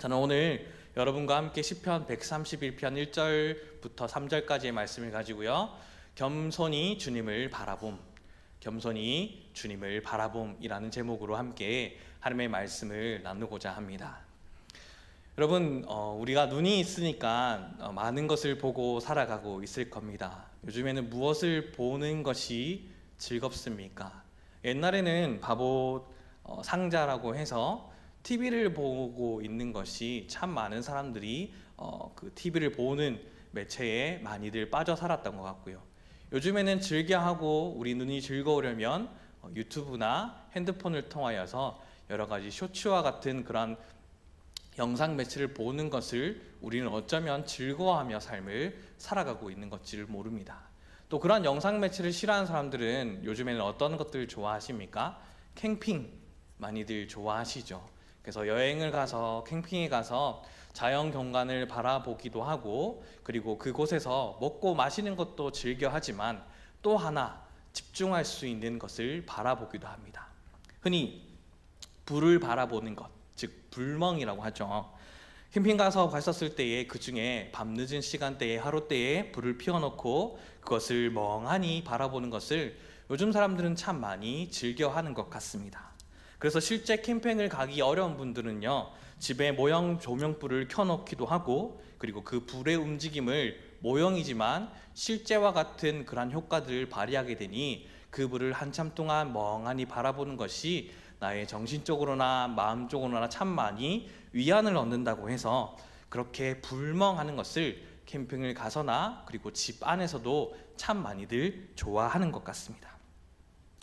저는 오늘 여러분과 함께 시편 131편 1절부터 3절까지의 말씀을 가지고요. 겸손히 주님을 바라봄, 겸손히 주님을 바라봄이라는 제목으로 함께 하나님의 말씀을 나누고자 합니다. 여러분, 우리가 눈이 있으니까 많은 것을 보고 살아가고 있을 겁니다. 요즘에는 무엇을 보는 것이 즐겁습니까? 옛날에는 바보 상자라고 해서 TV를 보고 있는 것이 참 많은 사람들이 그 TV를 보는 매체에 많이들 빠져 살았던 것 같고요. 요즘에는 즐겨하고 우리 눈이 즐거우려면 유튜브나 핸드폰을 통하여서 여러 가지 쇼츠와 같은 그런 영상 매체를 보는 것을 우리는 어쩌면 즐거워하며 삶을 살아가고 있는 것지를 모릅니다. 또 그런 영상 매체를 싫어하는 사람들은 요즘에는 어떤 것들을 좋아하십니까? 캠핑 많이들 좋아하시죠. 그래서 여행을 가서 캠핑에 가서 자연 경관을 바라보기도 하고, 그리고 그곳에서 먹고 마시는 것도 즐겨 하지만 또 하나 집중할 수 있는 것을 바라보기도 합니다. 흔히 불을 바라보는 것, 즉 불멍이라고 하죠. 캠핑 가서 갔었을 때에 그 중에 밤늦은 시간대에 하루때에 불을 피워놓고 그것을 멍하니 바라보는 것을 요즘 사람들은 참 많이 즐겨하는 것 같습니다. 그래서 실제 캠핑을 가기 어려운 분들은요, 집에 모형 조명불을 켜놓기도 하고, 그리고 그 불의 움직임을 모형이지만 실제와 같은 그런 효과들을 발휘하게 되니 그 불을 한참 동안 멍하니 바라보는 것이 나의 정신적으로나 마음적으로나 참 많이 위안을 얻는다고 해서 그렇게 불멍하는 것을 캠핑을 가서나 그리고 집 안에서도 참 많이들 좋아하는 것 같습니다.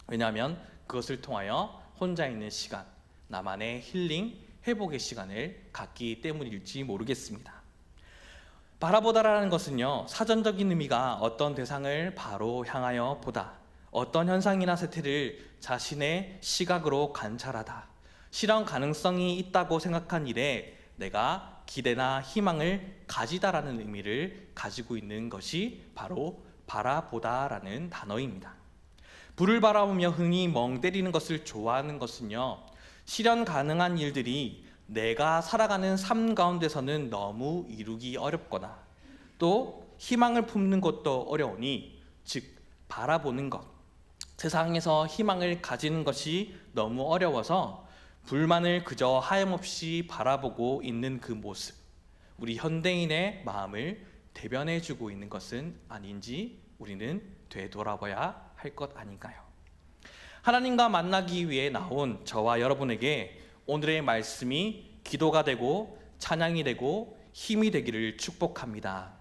왜냐하면 그것을 통하여 혼자 있는 시간, 나만의 힐링, 회복의 시간을 갖기 때문일지 모르겠습니다. 바라보다라는 것은요, 사전적인 의미가 어떤 대상을 바로 향하여 보다, 어떤 현상이나 세태를 자신의 시각으로 관찰하다, 실현 가능성이 있다고 생각한 일에 내가 기대나 희망을 가지다라는 의미를 가지고 있는 것이 바로 바라보다라는 단어입니다. 불을 바라보며 흔히 멍 때리는 것을 좋아하는 것은요, 실현 가능한 일들이 내가 살아가는 삶 가운데서는 너무 이루기 어렵거나 또 희망을 품는 것도 어려우니, 즉 바라보는 것, 세상에서 희망을 가지는 것이 너무 어려워서 불만을 그저 하염없이 바라보고 있는 그 모습, 우리 현대인의 마음을 대변해주고 있는 것은 아닌지 우리는 되돌아봐야 할 것 아닌가요? 하나님과 만나기 위해 나온 저와 여러분에게 오늘의 말씀이 기도가 되고 찬양이 되고 힘이 되기를 축복합니다.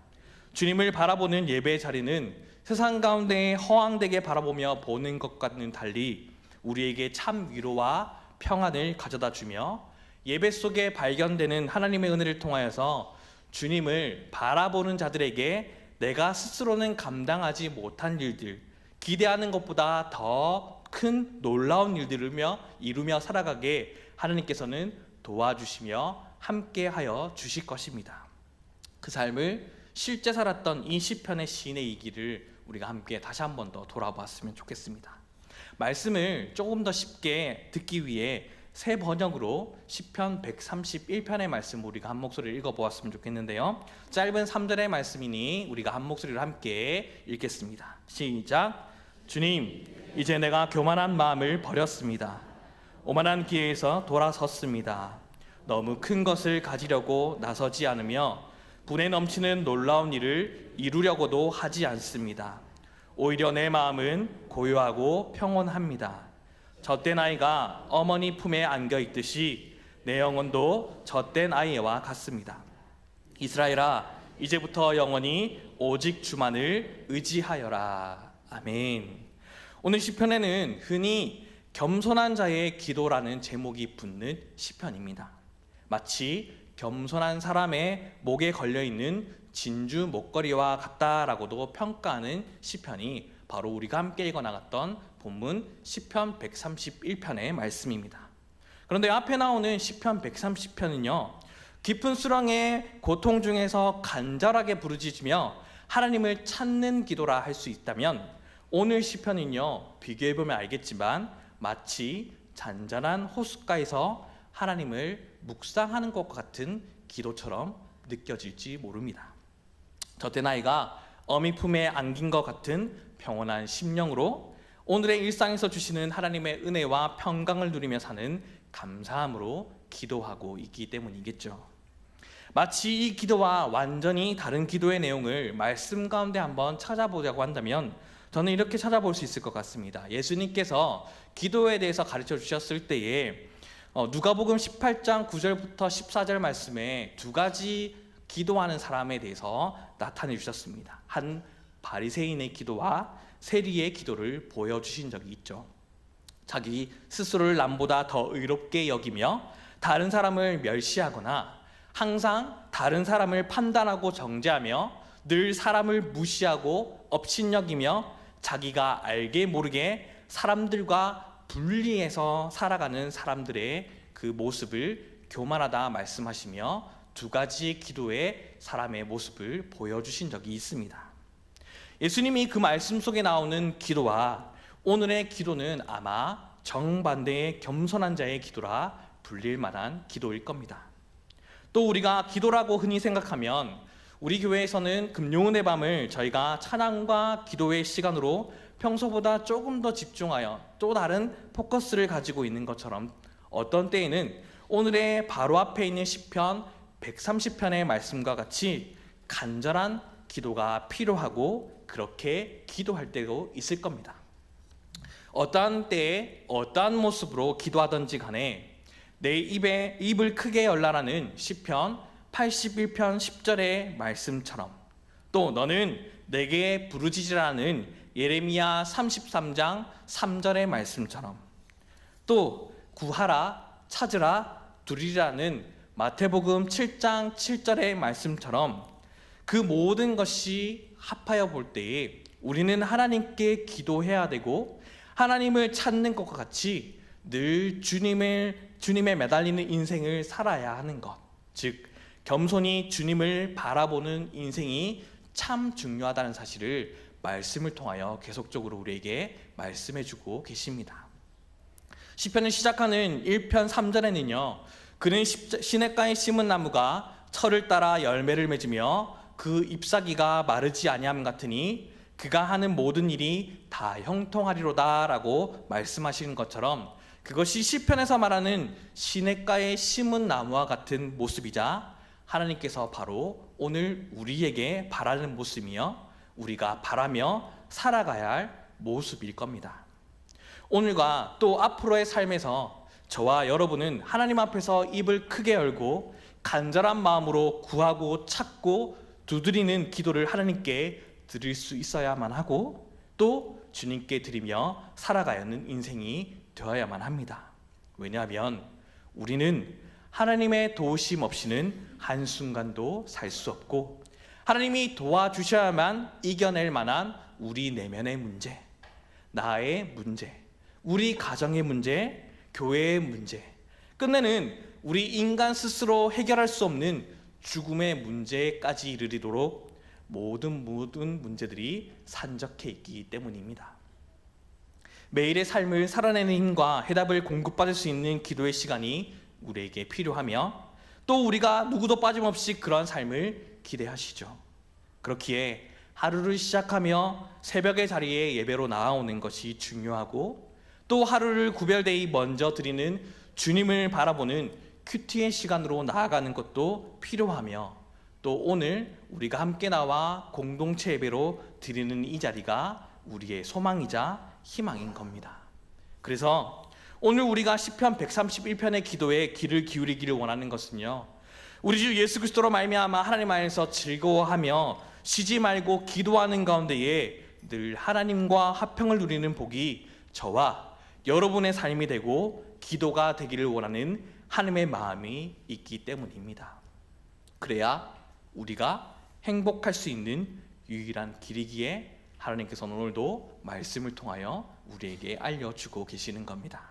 주님을 바라보는 예배 자리는 세상 가운데 허황되게 바라보며 보는 것과는 달리 우리에게 참 위로와 평안을 가져다 주며 예배 속에 발견되는 하나님의 은혜를 통하여서 주님을 바라보는 자들에게 내가 스스로는 감당하지 못한 일들, 기대하는 것보다 더 큰 놀라운 일들을 이루며 살아가게 하나님께서는 도와주시며 함께하여 주실 것입니다. 그 삶을 실제 살았던 이 시편의 시인의 이기를 우리가 함께 다시 한 번 더 돌아보았으면 좋겠습니다. 말씀을 조금 더 쉽게 듣기 위해 새 번역으로 시편 131편의 말씀 우리가 한 목소리를 읽어보았으면 좋겠는데요. 짧은 3절의 말씀이니 우리가 한 목소리를 함께 읽겠습니다. 시작. 주님, 이제 내가 교만한 마음을 버렸습니다. 오만한 길에서 돌아섰습니다. 너무 큰 것을 가지려고 나서지 않으며 분에 넘치는 놀라운 일을 이루려고도 하지 않습니다. 오히려 내 마음은 고요하고 평온합니다. 젖된 아이가 어머니 품에 안겨 있듯이 내 영혼도 젖된 아이와 같습니다. 이스라엘아, 이제부터 영원히 오직 주만을 의지하여라. 아멘. 오늘 시편에는 흔히 겸손한 자의 기도라는 제목이 붙는 시편입니다. 마치 겸손한 사람의 목에 걸려있는 진주 목걸이와 같다라고도 평가하는 시편이 바로 우리가 함께 읽어나갔던 본문 시편 131편의 말씀입니다. 그런데 앞에 나오는 시편 130편은요, 깊은 수렁의 고통 중에서 간절하게 부르짖으며 하나님을 찾는 기도라 할 수 있다면, 오늘 시편은요, 비교해보면 알겠지만 마치 잔잔한 호숫가에서 하나님을 묵상하는 것과 같은 기도처럼 느껴질지 모릅니다. 저때 나이가 어미 품에 안긴 것 같은 평온한 심령으로 오늘의 일상에서 주시는 하나님의 은혜와 평강을 누리며 사는 감사함으로 기도하고 있기 때문이겠죠. 마치 이 기도와 완전히 다른 기도의 내용을 말씀 가운데 한번 찾아보자고 한다면 저는 이렇게 찾아볼 수 있을 것 같습니다. 예수님께서 기도에 대해서 가르쳐 주셨을 때에 누가복음 18장 9절부터 14절 말씀에 두 가지 기도하는 사람에 대해서 나타내 주셨습니다. 한 바리새인의 기도와 세리의 기도를 보여주신 적이 있죠. 자기 스스로를 남보다 더 의롭게 여기며 다른 사람을 멸시하거나 항상 다른 사람을 판단하고 정죄하며 늘 사람을 무시하고 업신여기며 자기가 알게 모르게 사람들과 분리해서 살아가는 사람들의 그 모습을 교만하다 말씀하시며 두 가지 기도의 사람의 모습을 보여주신 적이 있습니다. 예수님이 그 말씀 속에 나오는 기도와 오늘의 기도는 아마 정반대의 겸손한 자의 기도라 불릴 만한 기도일 겁니다. 또 우리가 기도라고 흔히 생각하면 우리 교회에서는 금요은의 밤을 저희가 찬양과 기도의 시간으로 평소보다 조금 더 집중하여 또 다른 포커스를 가지고 있는 것처럼 어떤 때에는 오늘의 바로 앞에 있는 시편 130편의 말씀과 같이 간절한 기도가 필요하고 그렇게 기도할 때도 있을 겁니다. 어떠한 때에 어떠한 모습으로 기도하든지 간에 내 입을 크게 열라라는 시편 81편 10절의 말씀처럼 또 너는 내게 부르짖으라는 예레미야 33장 3절의 말씀처럼 또 구하라 찾으라 두리라는 마태복음 7장 7절의 말씀처럼 그 모든 것이 합하여 볼 때에 우리는 하나님께 기도해야 되고 하나님을 찾는 것과 같이 늘 주님에 매달리는 인생을 살아야 하는 것, 즉 겸손히 주님을 바라보는 인생이 참 중요하다는 사실을 말씀을 통하여 계속적으로 우리에게 말씀해주고 계십니다. 시편을 시작하는 1편 3절에는요 그는 시냇가에 심은 나무가 철을 따라 열매를 맺으며 그 잎사귀가 마르지 아니함 같으니 그가 하는 모든 일이 다 형통하리로다 라고 말씀하시는 것처럼 그것이 시편에서 말하는 시냇가에 심은 나무와 같은 모습이자 하나님께서 바로 오늘 우리에게 바라는 모습이며 우리가 바라며 살아가야 할 모습일 겁니다. 오늘과 또 앞으로의 삶에서 저와 여러분은 하나님 앞에서 입을 크게 열고 간절한 마음으로 구하고 찾고 두드리는 기도를 하나님께 드릴 수 있어야만 하고 또 주님께 드리며 살아가야 하는 인생이 되어야만 합니다. 왜냐하면 우리는 하나님의 도우심 없이는 한순간도 살 수 없고 하나님이 도와주셔야만 이겨낼 만한 우리 내면의 문제, 나의 문제, 우리 가정의 문제, 교회의 문제, 끝내는 우리 인간 스스로 해결할 수 없는 죽음의 문제까지 이르도록 모든 문제들이 산적해 있기 때문입니다. 매일의 삶을 살아내는 힘과 해답을 공급받을 수 있는 기도의 시간이 우리에게 필요하며 또 우리가 누구도 빠짐없이 그런 삶을 기대하시죠. 그렇기에 하루를 시작하며 새벽의 자리에 예배로 나아오는 것이 중요하고 또 하루를 구별되이 먼저 드리는 주님을 바라보는 큐티의 시간으로 나아가는 것도 필요하며 또 오늘 우리가 함께 나와 공동체 예배로 드리는 이 자리가 우리의 소망이자 희망인 겁니다. 그래서 오늘 우리가 시편 131편의 기도에 귀를 기울이기를 원하는 것은요, 우리 주 예수 그리스도로 말미암아 하나님 안에서 즐거워하며 쉬지 말고 기도하는 가운데에 늘 하나님과 화평을 누리는 복이 저와 여러분의 삶이 되고 기도가 되기를 원하는 하나님의 마음이 있기 때문입니다. 그래야 우리가 행복할 수 있는 유일한 길이기에 하나님께서는 오늘도 말씀을 통하여 우리에게 알려주고 계시는 겁니다.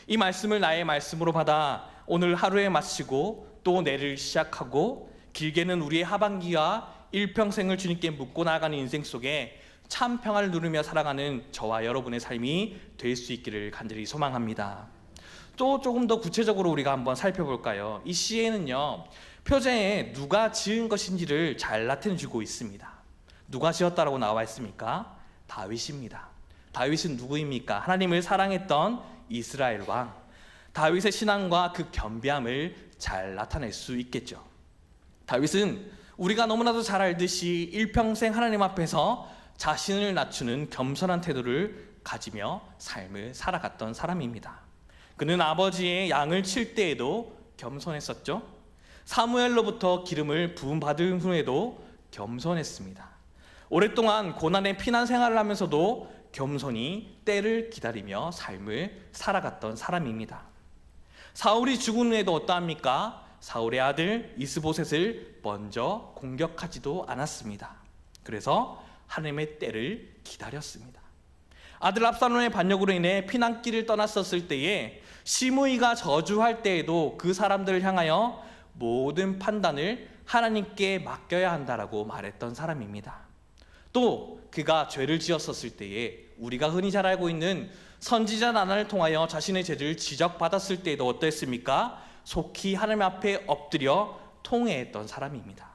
이 말씀을 나의 말씀으로 받아 오늘 하루에 마치고 또 내일을 시작하고 길게는 우리의 하반기와 일평생을 주님께 묻고 나아가는 인생 속에 참 평화를 누리며 살아가는 저와 여러분의 삶이 될 수 있기를 간절히 소망합니다. 또 조금 더 구체적으로 우리가 한번 살펴볼까요? 이 시에는요, 표제에 누가 지은 것인지를 잘 나타내주고 있습니다. 누가 지었다라고 나와 있습니까? 다윗입니다. 다윗은 누구입니까? 하나님을 사랑했던 이스라엘 왕. 다윗의 신앙과 그 겸비함을 잘 나타낼 수 있겠죠. 다윗은 우리가 너무나도 잘 알듯이 일평생 하나님 앞에서 자신을 낮추는 겸손한 태도를 가지며 삶을 살아갔던 사람입니다. 그는 아버지의 양을 칠 때에도 겸손했었죠. 사무엘로부터 기름을 부음받은 후에도 겸손했습니다. 오랫동안 고난의 피난 생활을 하면서도 겸손히 때를 기다리며 삶을 살아갔던 사람입니다. 사울이 죽은 후에도 어떠합니까? 사울의 아들 이스보셋을 먼저 공격하지도 않았습니다. 그래서 하나님의 때를 기다렸습니다. 아들 압살롬의 반역으로 인해 피난길을 떠났었을 때에 시므이가 저주할 때에도 그 사람들을 향하여 모든 판단을 하나님께 맡겨야 한다라고 말했던 사람입니다. 또 그가 죄를 지었었을 때에 우리가 흔히 잘 알고 있는 선지자 나단을 통하여 자신의 죄를 지적받았을 때에도 어땠습니까? 속히 하나님 앞에 엎드려 통회했던 사람입니다.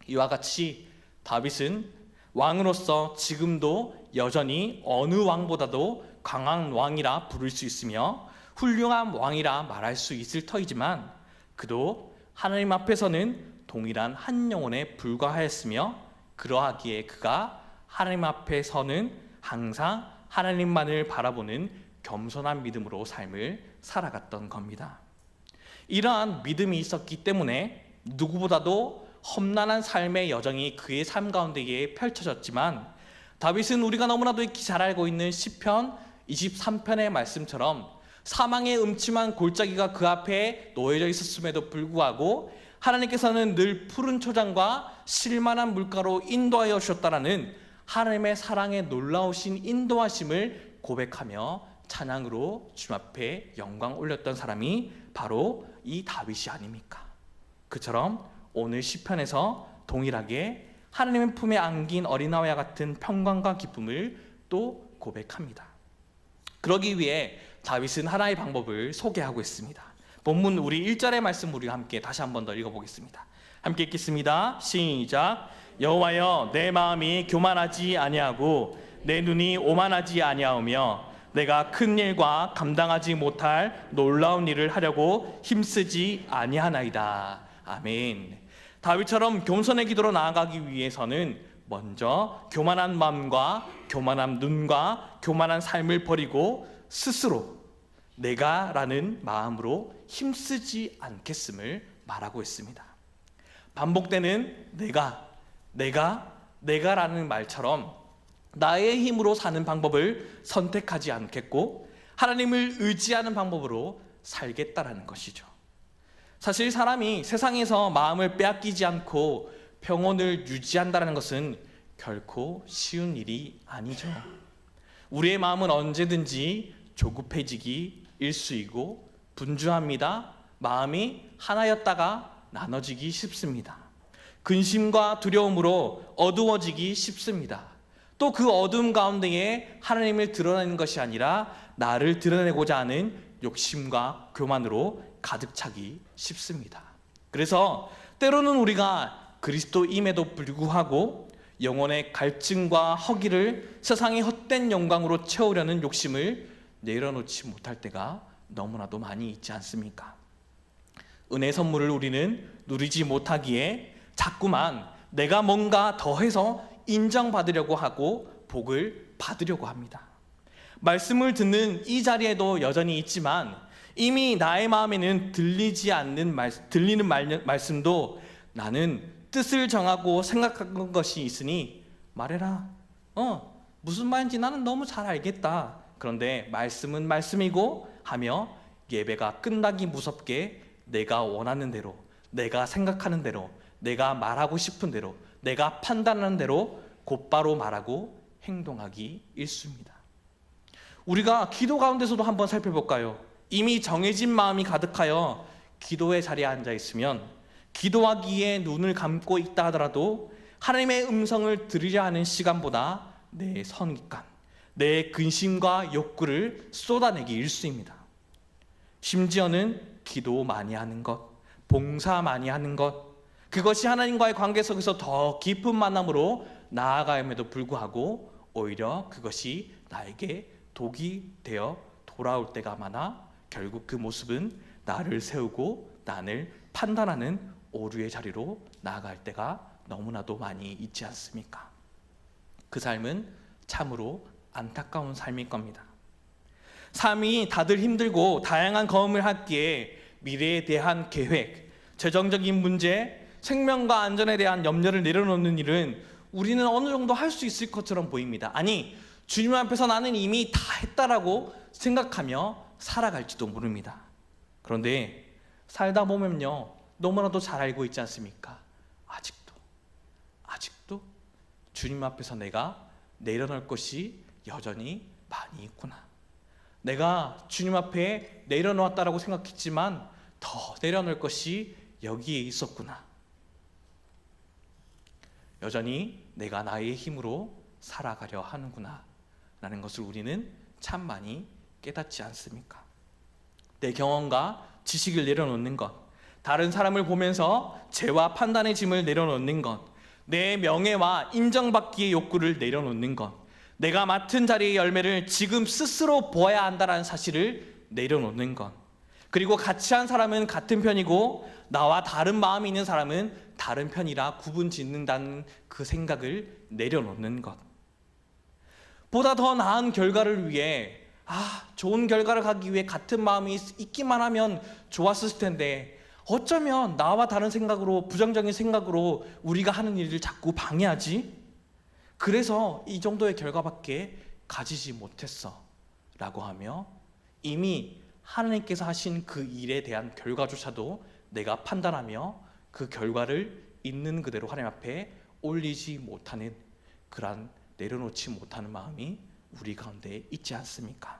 이와 같이 다윗은 왕으로서 지금도 여전히 어느 왕보다도 강한 왕이라 부를 수 있으며 훌륭한 왕이라 말할 수 있을 터이지만 그도 하나님 앞에서는 동일한 한 영혼에 불과하였으며 그러하기에 그가 하나님 앞에서는 항상 하나님만을 바라보는 겸손한 믿음으로 삶을 살아갔던 겁니다. 이러한 믿음이 있었기 때문에 누구보다도 험난한 삶의 여정이 그의 삶 가운데에 펼쳐졌지만 다윗은 우리가 너무나도 익히 잘 알고 있는 시편 23편의 말씀처럼 사망의 음침한 골짜기가 그 앞에 놓여져 있었음에도 불구하고 하나님께서는 늘 푸른 초장과 실만한 물가로 인도하여 주셨다라는 하나님의 사랑의 놀라우신 인도하심을 고백하며 찬양으로 주님 앞에 영광 올렸던 사람이 바로 이 다윗이 아닙니까? 그처럼 오늘 시편에서 동일하게 하나님의 품에 안긴 어린아이와 같은 평강과 기쁨을 또 고백합니다. 그러기 위해 다윗은 하나의 방법을 소개하고 있습니다. 본문 우리 1절의 말씀 우리가 함께 다시 한 번 더 읽어보겠습니다. 함께 읽겠습니다. 시작. 여호와여, 내 마음이 교만하지 아니하고 내 눈이 오만하지 아니하오며 내가 큰 일과 감당하지 못할 놀라운 일을 하려고 힘쓰지 아니하나이다. 아멘. 다윗처럼 겸손의 기도로 나아가기 위해서는 먼저 교만한 마음과 교만한 눈과 교만한 삶을 버리고 스스로 내가라는 마음으로 힘쓰지 않겠음을 말하고 있습니다. 반복되는 내가라는 말처럼 나의 힘으로 사는 방법을 선택하지 않겠고 하나님을 의지하는 방법으로 살겠다라는 것이죠. 사실 사람이 세상에서 마음을 빼앗기지 않고 평온을 유지한다는 것은 결코 쉬운 일이 아니죠. 우리의 마음은 언제든지 조급해지기 일쑤이고 분주합니다. 마음이 하나였다가 나눠지기 쉽습니다. 근심과 두려움으로 어두워지기 쉽습니다. 또 그 어두움 가운데에 하나님을 드러내는 것이 아니라 나를 드러내고자 하는 욕심과 교만으로 가득 차기 쉽습니다. 그래서 때로는 우리가 그리스도임에도 불구하고 영혼의 갈증과 허기를 세상의 헛된 영광으로 채우려는 욕심을 내려놓지 못할 때가 너무나도 많이 있지 않습니까? 은혜 선물을 우리는 누리지 못하기에 자꾸만 내가 뭔가 더해서 인정받으려고 하고 복을 받으려고 합니다. 말씀을 듣는 이 자리에도 여전히 있지만 이미 나의 마음에는 들리는 말씀도 나는 뜻을 정하고 생각한 것이 있으니 말해라. 무슨 말인지 나는 너무 잘 알겠다. 그런데 말씀은 말씀이고 하며 예배가 끝나기 무섭게 내가 원하는 대로, 내가 생각하는 대로, 내가 말하고 싶은 대로, 내가 판단하는 대로 곧바로 말하고 행동하기 일쑤입니다. 우리가 기도 가운데서도 한번 살펴볼까요? 이미 정해진 마음이 가득하여 기도의 자리에 앉아 있으면 기도하기에 눈을 감고 있다 하더라도 하나님의 음성을 들으려 하는 시간보다 내 선입관, 내 근심과 욕구를 쏟아내기 일쑤입니다. 심지어는 기도 많이 하는 것, 봉사 많이 하는 것, 그것이 하나님과의 관계 속에서 더 깊은 만남으로 나아감에도 불구하고 오히려 그것이 나에게 독이 되어 돌아올 때가 많아 결국 그 모습은 나를 세우고 나를 판단하는 오류의 자리로 나아갈 때가 너무나도 많이 있지 않습니까? 그 삶은 참으로 안타까운 삶일 겁니다. 삶이 다들 힘들고 다양한 경험을 하기에 미래에 대한 계획, 재정적인 문제, 생명과 안전에 대한 염려를 내려놓는 일은 우리는 어느 정도 할 수 있을 것처럼 보입니다. 아니, 주님 앞에서 나는 이미 다 했다라고 생각하며 살아갈지도 모릅니다. 그런데 살다 보면요, 너무나도 잘 알고 있지 않습니까? 아직도 주님 앞에서 내가 내려놓을 것이 여전히 많이 있구나. 내가 주님 앞에 내려놓았다라고 생각했지만 더 내려놓을 것이 여기에 있었구나. 여전히 내가 나의 힘으로 살아가려 하는구나 라는 것을 우리는 참 많이 깨닫지 않습니까? 내 경험과 지식을 내려놓는 것, 다른 사람을 보면서 죄와 판단의 짐을 내려놓는 것, 내 명예와 인정받기의 욕구를 내려놓는 것, 내가 맡은 자리의 열매를 지금 스스로 보아야 한다는 사실을 내려놓는 것, 그리고 같이 한 사람은 같은 편이고 나와 다른 마음이 있는 사람은 다른 편이라 구분 짓는다는 그 생각을 내려놓는 것, 보다 더 나은 결과를 위해 좋은 결과를 가기 위해 같은 마음이 있기만 하면 좋았을 텐데 어쩌면 나와 다른 생각으로, 부정적인 생각으로 우리가 하는 일을 자꾸 방해하지? 그래서 이 정도의 결과밖에 가지지 못했어 라고 하며 이미 하나님께서 하신 그 일에 대한 결과조차도 내가 판단하며 그 결과를 있는 그대로 하나님 앞에 올리지 못하는, 그러한 내려놓지 못하는 마음이 우리 가운데 있지 않습니까?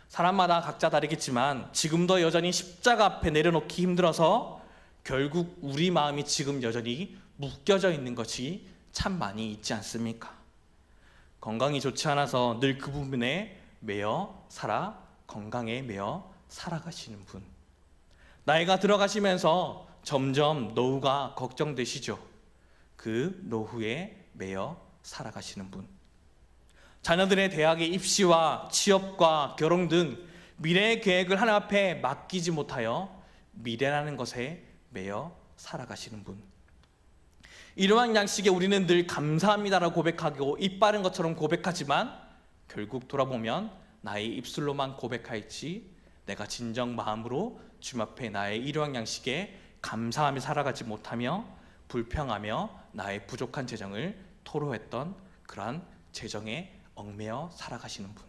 사람마다 각자 다르겠지만 지금도 여전히 십자가 앞에 내려놓기 힘들어서 결국 우리 마음이 지금 여전히 묶여져 있는 것이 참 많이 있지 않습니까? 건강이 좋지 않아서 늘 그 부분에 매여 건강에 매여 살아가시는 분, 나이가 들어가시면서 점점 노후가 걱정되시죠? 그 노후에 매여 살아가시는 분, 자녀들의 대학의 입시와 취업과 결혼 등 미래의 계획을 하나님 앞에 맡기지 못하여 미래라는 것에 매여 살아가시는 분, 이러한 양식에 우리는 늘 감사합니다라고 고백하고 입 바른 것처럼 고백하지만 결국 돌아보면 나의 입술로만 고백할지 내가 진정 마음으로 주님 앞에 나의 일용할 양식에 감사하며 살아가지 못하며 불평하며 나의 부족한 재정을 토로했던 그러한 재정에 얽매여 살아가시는 분,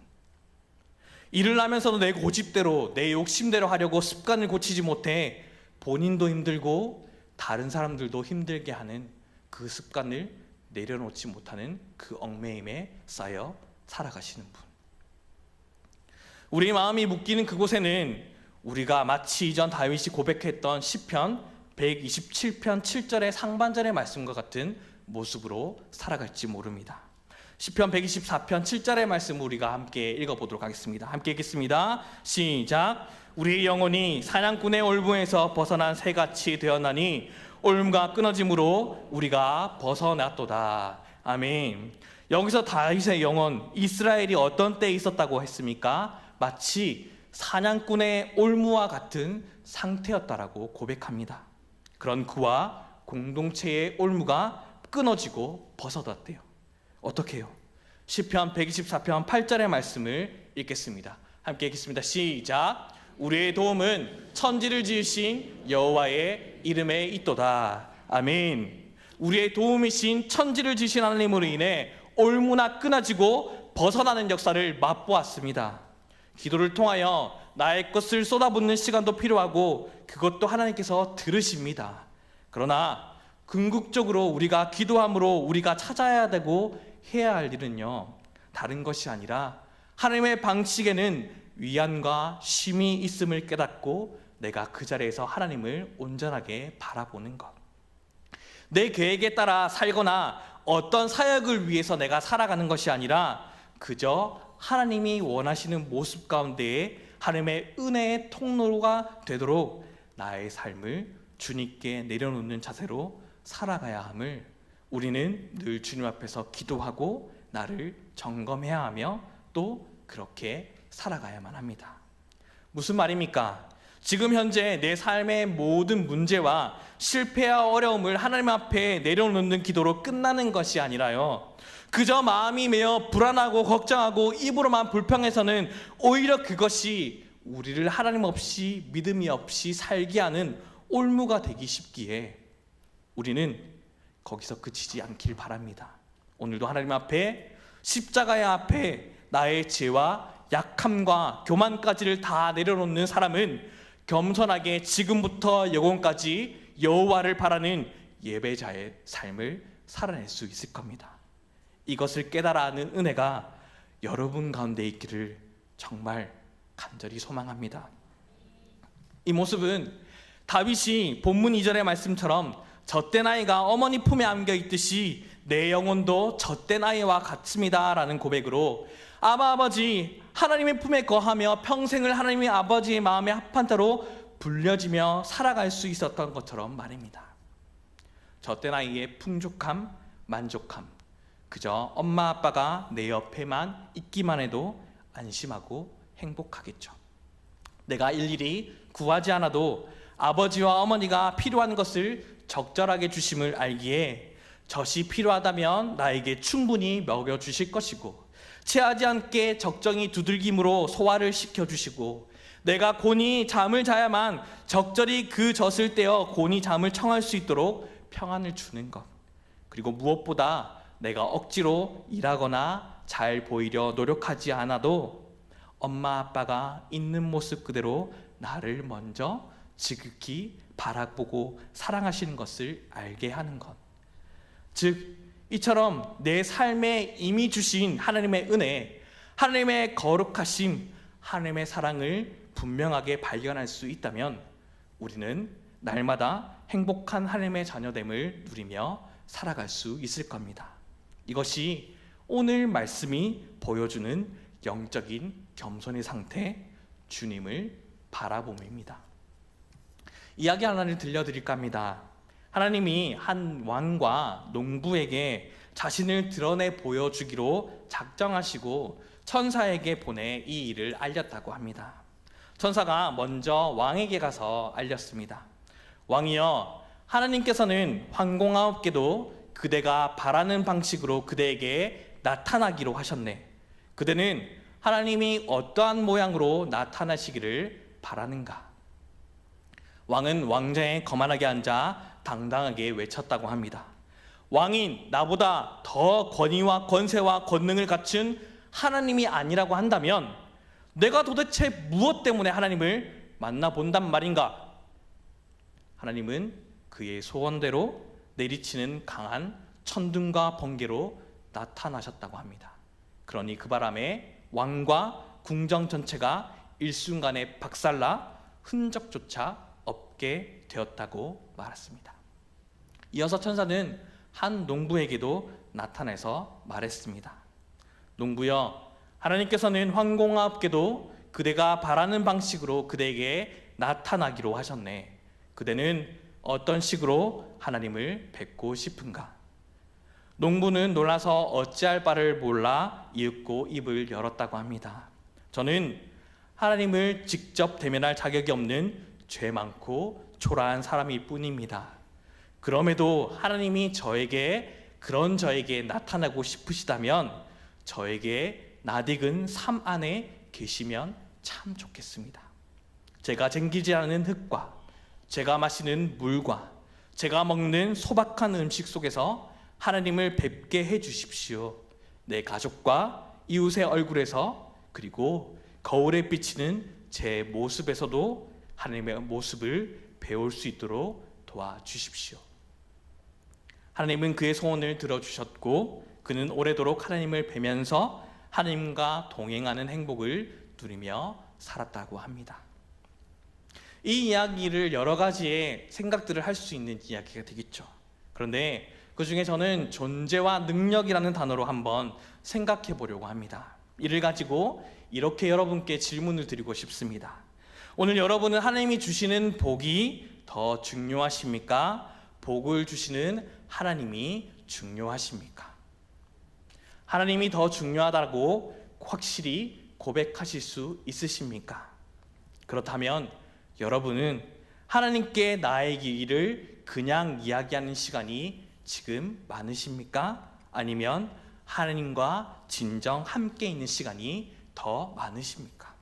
일을 하면서도 내 고집대로 내 욕심대로 하려고 습관을 고치지 못해 본인도 힘들고 다른 사람들도 힘들게 하는 그 습관을 내려놓지 못하는 그 얽매임에 쌓여 살아가시는 분, 우리 마음이 묶이는 그곳에는 우리가 마치 이전 다윗이 고백했던 시편 127편 7절의 상반절의 말씀과 같은 모습으로 살아갈지 모릅니다. 시편 124편 7절의 말씀을 우리가 함께 읽어보도록 하겠습니다. 함께 읽겠습니다. 시작. 우리의 영혼이 사냥꾼의 올무에서 벗어난 새같이 되었나니 올무가 끊어짐으로 우리가 벗어났도다. 아멘. 여기서 다윗의 영혼, 이스라엘이 어떤 때에 있었다고 했습니까? 마치 사냥꾼의 올무와 같은 상태였다라고 고백합니다. 그런 그와 공동체의 올무가 끊어지고 벗어졌대요. 어떻게 해요? 시편 124편 8절의 말씀을 읽겠습니다. 함께 읽겠습니다. 시작. 우리의 도움은 천지를 지으신 여호와의 이름에 있도다. 아멘. 우리의 도움이신 천지를 지으신 하나님으로 인해 올무나 끊어지고 벗어나는 역사를 맛보았습니다. 기도를 통하여 나의 것을 쏟아붓는 시간도 필요하고 그것도 하나님께서 들으십니다. 그러나 궁극적으로 우리가 기도함으로 우리가 찾아야 되고 해야 할 일은요, 다른 것이 아니라 하나님의 방식에는 위안과 쉼이 있음을 깨닫고 내가 그 자리에서 하나님을 온전하게 바라보는 것, 내 계획에 따라 살거나 어떤 사역을 위해서 내가 살아가는 것이 아니라 그저 하나님이 원하시는 모습 가운데에 하나님의 은혜의 통로가 되도록 나의 삶을 주님께 내려놓는 자세로 살아가야 함을 우리는 늘 주님 앞에서 기도하고 나를 점검해야 하며 또 그렇게 살아가야만 합니다. 무슨 말입니까? 지금 현재 내 삶의 모든 문제와 실패와 어려움을 하나님 앞에 내려놓는 기도로 끝나는 것이 아니라요, 그저 마음이 메어 불안하고 걱정하고 입으로만 불평해서는 오히려 그것이 우리를 하나님 없이 믿음이 없이 살게 하는 올무가 되기 쉽기에 우리는 거기서 그치지 않길 바랍니다. 오늘도 하나님 앞에, 십자가의 앞에 나의 죄와 약함과 교만까지를 다 내려놓는 사람은 겸손하게 지금부터 영원까지 여호와를 바라는 예배자의 삶을 살아낼 수 있을 겁니다. 이것을 깨달아 아는 은혜가 여러분 가운데 있기를 정말 간절히 소망합니다. 이 모습은 다윗이 본문 이전의 말씀처럼 젖된 아이가 어머니 품에 안겨 있듯이 내 영혼도 젖된 아이와 같습니다 라는 고백으로 아버지 하나님의 품에 거하며 평생을 하나님의 아버지의 마음에 합한 자로 불려지며 살아갈 수 있었던 것처럼 말입니다. 젖된 아이의 풍족함, 만족함, 그저 엄마 아빠가 내 옆에만 있기만 해도 안심하고 행복하겠죠. 내가 일일이 구하지 않아도 아버지와 어머니가 필요한 것을 적절하게 주심을 알기에 젖이 필요하다면 나에게 충분히 먹여주실 것이고, 체하지 않게 적정히 두들김으로 소화를 시켜주시고, 내가 곤히 잠을 자야만 적절히 그 젖을 떼어 곤히 잠을 청할 수 있도록 평안을 주는 것, 그리고 무엇보다 내가 억지로 일하거나 잘 보이려 노력하지 않아도 엄마 아빠가 있는 모습 그대로 나를 먼저 지극히 바라보고 사랑하시는 것을 알게 하는 것, 즉 이처럼 내 삶에 이미 주신 하나님의 은혜, 하나님의 거룩하심, 하나님의 사랑을 분명하게 발견할 수 있다면 우리는 날마다 행복한 하나님의 자녀됨을 누리며 살아갈 수 있을 겁니다. 이것이 오늘 말씀이 보여주는 영적인 겸손의 상태, 주님을 바라봄입니다. 이야기 하나를 들려드릴까 합니다. 하나님이 한 왕과 농부에게 자신을 드러내 보여주기로 작정하시고 천사에게 보내 이 일을 알렸다고 합니다. 천사가 먼저 왕에게 가서 알렸습니다. 왕이여, 하나님께서는 황공 9개도 그대가 바라는 방식으로 그대에게 나타나기로 하셨네. 그대는 하나님이 어떠한 모양으로 나타나시기를 바라는가? 왕은 왕좌에 거만하게 앉아 당당하게 외쳤다고 합니다. 왕인 나보다 더 권위와 권세와 권능을 갖춘 하나님이 아니라고 한다면 내가 도대체 무엇 때문에 하나님을 만나본단 말인가? 하나님은 그의 소원대로 내리치는 강한 천둥과 번개로 나타나셨다고 합니다. 그러니 그 바람에 왕과 궁정 전체가 일순간에 박살나 흔적조차 없게 되었다고 말했습니다. 이어서 천사는 한 농부에게도 나타나서 말했습니다. 농부여, 하나님께서는 황공 9개도 그대가 바라는 방식으로 그대에게 나타나기로 하셨네. 그대는 어떤 식으로 하나님을 뵙고 싶은가? 농부는 놀라서 어찌할 바를 몰라 이윽고 입을 열었다고 합니다. 저는 하나님을 직접 대면할 자격이 없는 죄 많고 초라한 사람일 뿐입니다. 그럼에도 하나님이 저에게 나타나고 싶으시다면 저에게 낯익은 삶 안에 계시면 참 좋겠습니다. 제가 쟁기지 않은 흙과 제가 마시는 물과 제가 먹는 소박한 음식 속에서 하나님을 뵙게 해 주십시오. 내 가족과 이웃의 얼굴에서, 그리고 거울에 비치는 제 모습에서도 하나님의 모습을 배울 수 있도록 도와주십시오. 하나님은 그의 소원을 들어주셨고 그는 오래도록 하나님을 뵈면서 하나님과 동행하는 행복을 누리며 살았다고 합니다. 이 이야기를 여러 가지의 생각들을 할 수 있는 이야기가 되겠죠. 그런데 그 중에 저는 존재와 능력이라는 단어로 한번 생각해 보려고 합니다. 이를 가지고 이렇게 여러분께 질문을 드리고 싶습니다. 오늘 여러분은 하나님이 주시는 복이 더 중요하십니까? 복을 주시는 하나님이 중요하십니까? 하나님이 더 중요하다고 확실히 고백하실 수 있으십니까? 그렇다면 여러분은 하나님께 나의 길을 그냥 이야기하는 시간이 지금 많으십니까? 아니면 하나님과 진정 함께 있는 시간이 더 많으십니까?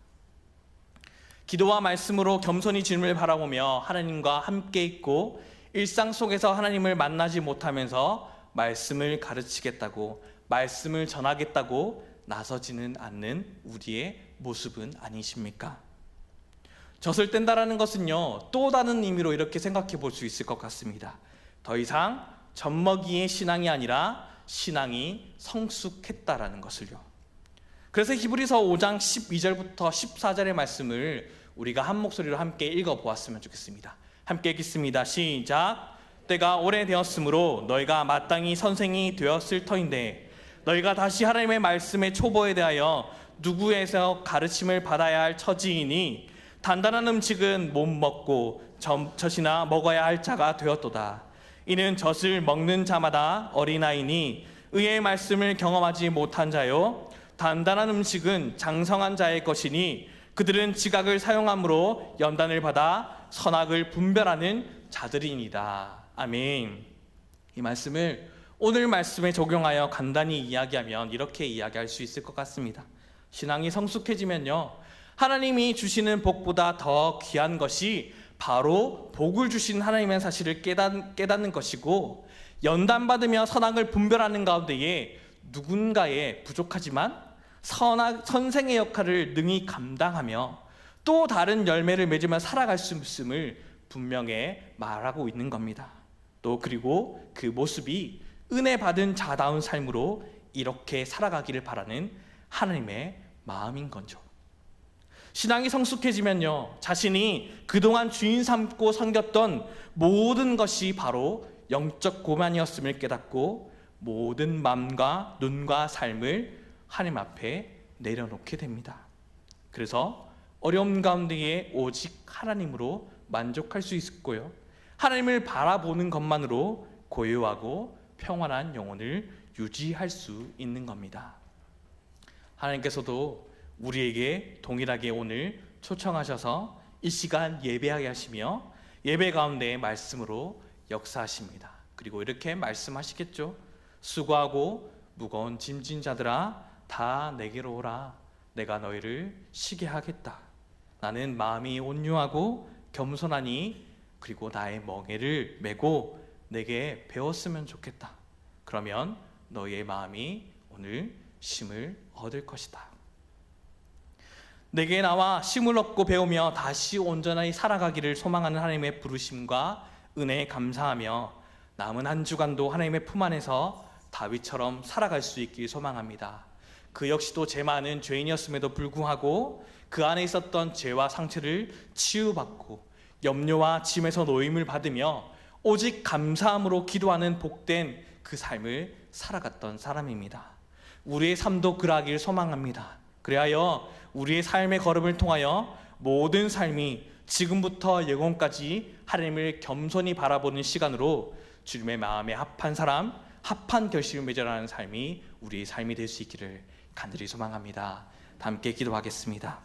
기도와 말씀으로 겸손히 주님을 바라보며 하나님과 함께 있고 일상 속에서 하나님을 만나지 못하면서 말씀을 가르치겠다고, 말씀을 전하겠다고 나서지는 않는 우리의 모습은 아니십니까? 젖을 뗀다라는 것은요, 또 다른 의미로 이렇게 생각해 볼 수 있을 것 같습니다. 더 이상 젖먹이의 신앙이 아니라 신앙이 성숙했다라는 것을요. 그래서 히브리서 5장 12절부터 14절의 말씀을 우리가 한 목소리로 함께 읽어보았으면 좋겠습니다. 함께 읽겠습니다. 시작. 때가 오래되었으므로 너희가 마땅히 선생이 되었을 터인데 너희가 다시 하나님의 말씀의 초보에 대하여 누구에서 가르침을 받아야 할 처지이니 단단한 음식은 못 먹고 젖이나 먹어야 할 자가 되었도다. 이는 젖을 먹는 자마다 어린아이니 의의 말씀을 경험하지 못한 자요 단단한 음식은 장성한 자의 것이니 그들은 지각을 사용함으로 연단을 받아 선악을 분별하는 자들이니이다. 아멘. 이 말씀을 오늘 말씀에 적용하여 간단히 이야기하면 이렇게 이야기할 수 있을 것 같습니다. 신앙이 성숙해지면요, 하나님이 주시는 복보다 더 귀한 것이 바로 복을 주신 하나님의 사실을 깨닫는 것이고, 연단받으며 선악을 분별하는 가운데에 누군가의 부족하지만 선생의 역할을 능히 감당하며 또 다른 열매를 맺으며 살아갈 수 있음을 분명히 말하고 있는 겁니다. 또 그리고 그 모습이 은혜 받은 자다운 삶으로 이렇게 살아가기를 바라는 하나님의 마음인 거죠. 신앙이 성숙해지면요, 자신이 그동안 주인 삼고 섬겼던 모든 것이 바로 영적 고만이었음을 깨닫고 모든 마음과 눈과 삶을 하나님 앞에 내려놓게 됩니다. 그래서 어려움 가운데에 오직 하나님으로 만족할 수 있고요, 하나님을 바라보는 것만으로 고요하고 평안한 영혼을 유지할 수 있는 겁니다. 하나님께서도 우리에게 동일하게 오늘 초청하셔서 이 시간 예배하게 하시며 예배 가운데 말씀으로 역사하십니다. 그리고 이렇게 말씀하시겠죠. 수고하고 무거운 짐진 자들아 다 내게로 오라. 내가 너희를 쉬게 하겠다. 나는 마음이 온유하고 겸손하니 그리고 나의 멍에를 메고 내게 배웠으면 좋겠다. 그러면 너희의 마음이 오늘 쉼을 얻을 것이다. 내게 나와 쉼을 얻고 배우며 다시 온전히 살아가기를 소망하는 하나님의 부르심과 은혜에 감사하며 남은 한 주간도 하나님의 품 안에서 다윗처럼 살아갈 수 있길 소망합니다. 그 역시도 제 많은 죄인이었음에도 불구하고 그 안에 있었던 죄와 상처를 치유받고 염려와 짐에서 노임을 받으며 오직 감사함으로 기도하는 복된 그 삶을 살아갔던 사람입니다. 우리의 삶도 그러하길 소망합니다. 그리하여 우리의 삶의 걸음을 통하여 모든 삶이 지금부터 영원까지 하나님을 겸손히 바라보는 시간으로 주님의 마음에 합한 사람, 합한 결심을 맺어가는 삶이 우리의 삶이 될 수 있기를 간절히 소망합니다. 다 함께 기도하겠습니다.